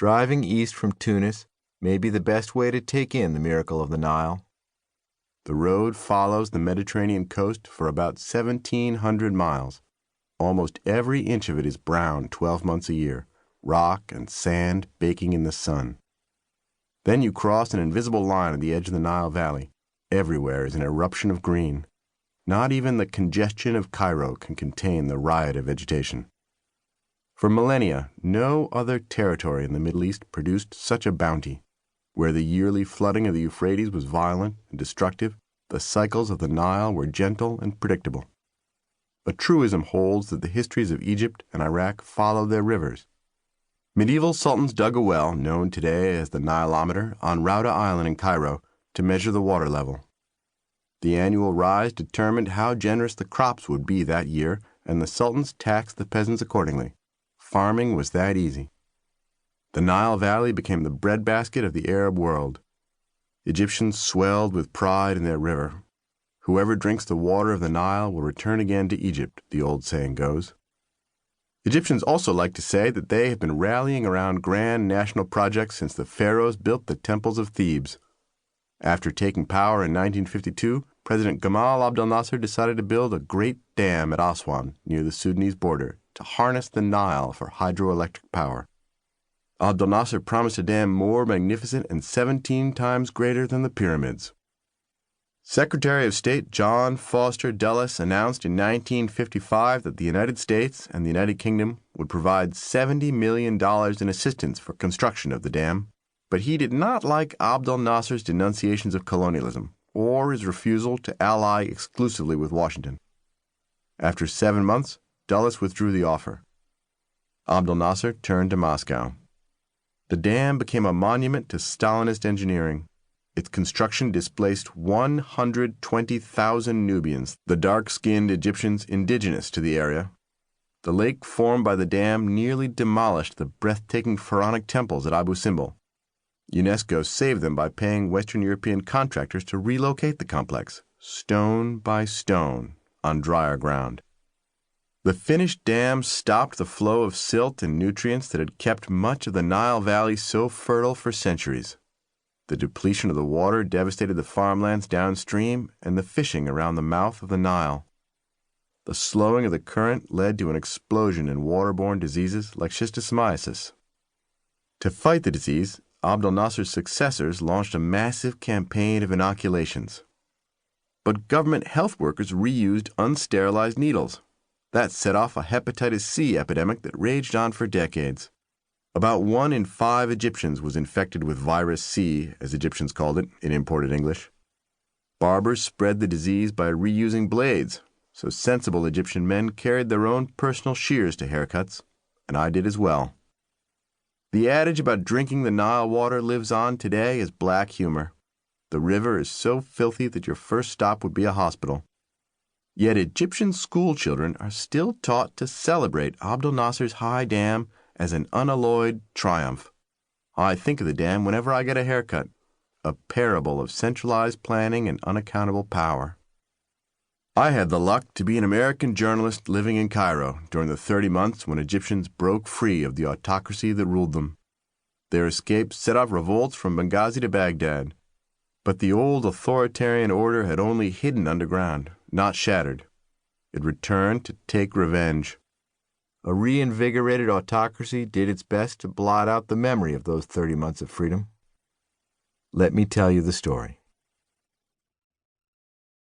Driving east from Tunis may be the best way to take in the miracle of the Nile. The road follows the Mediterranean coast for about 1,700 miles. Almost every inch of it is brown 12 months a year, rock and sand baking in the sun. Then you cross an invisible line at the edge of the Nile Valley. Everywhere is an eruption of green. Not even the congestion of Cairo can contain the riot of vegetation. For millennia, no other territory in the Middle East produced such a bounty. Where the yearly flooding of the Euphrates was violent and destructive, the cycles of the Nile were gentle and predictable. A truism holds that the histories of Egypt and Iraq follow their rivers. Medieval sultans dug a well, known today as the Nilometer, on Rouda Island in Cairo to measure the water level. The annual rise determined how generous the crops would be that year, and the sultans taxed the peasants accordingly. Farming was that easy. The Nile Valley became the breadbasket of the Arab world. Egyptians swelled with pride in their river. Whoever drinks the water of the Nile will return again to Egypt, the old saying goes. Egyptians also like to say that they have been rallying around grand national projects since the pharaohs built the temples of Thebes. After taking power in 1952, President Gamal Abdel Nasser decided to build a great dam at Aswan, near the Sudanese border, to harness the Nile for hydroelectric power. Abdel Nasser promised a dam more magnificent and 17 times greater than the pyramids. Secretary of State John Foster Dulles announced in 1955 that the United States and the United Kingdom would provide $70 million in assistance for construction of the dam, but he did not like Abdel Nasser's denunciations of colonialism or his refusal to ally exclusively with Washington. After 7 months, Dulles withdrew the offer. Abdel Nasser turned to Moscow. The dam became a monument to Stalinist engineering. Its construction displaced 120,000 Nubians, the dark-skinned Egyptians indigenous to the area. The lake formed by the dam nearly demolished the breathtaking pharaonic temples at Abu Simbel. UNESCO saved them by paying Western European contractors to relocate the complex, stone by stone, on drier ground. The finished dam stopped the flow of silt and nutrients that had kept much of the Nile Valley so fertile for centuries. The depletion of the water devastated the farmlands downstream and the fishing around the mouth of the Nile. The slowing of the current led to an explosion in waterborne diseases like schistosomiasis. To fight the disease, Abdel Nasser's successors launched a massive campaign of inoculations. But government health workers reused unsterilized needles. That set off a hepatitis C epidemic that raged on for decades. About 1 in 5 Egyptians was infected with virus C, as Egyptians called it in imported English. Barbers spread the disease by reusing blades, so sensible Egyptian men carried their own personal shears to haircuts, and I did as well. The adage about drinking the Nile water lives on today as black humor. The river is so filthy that your first stop would be a hospital. Yet Egyptian schoolchildren are still taught to celebrate Abdel Nasser's high dam as an unalloyed triumph. I think of the dam whenever I get a haircut, a parable of centralized planning and unaccountable power. I had the luck to be an American journalist living in Cairo during the 30 months when Egyptians broke free of the autocracy that ruled them. Their escape set off revolts from Benghazi to Baghdad. But the old authoritarian order had only hidden underground, not shattered. It returned to take revenge. A reinvigorated autocracy did its best to blot out the memory of those 30 months of freedom. Let me tell you the story.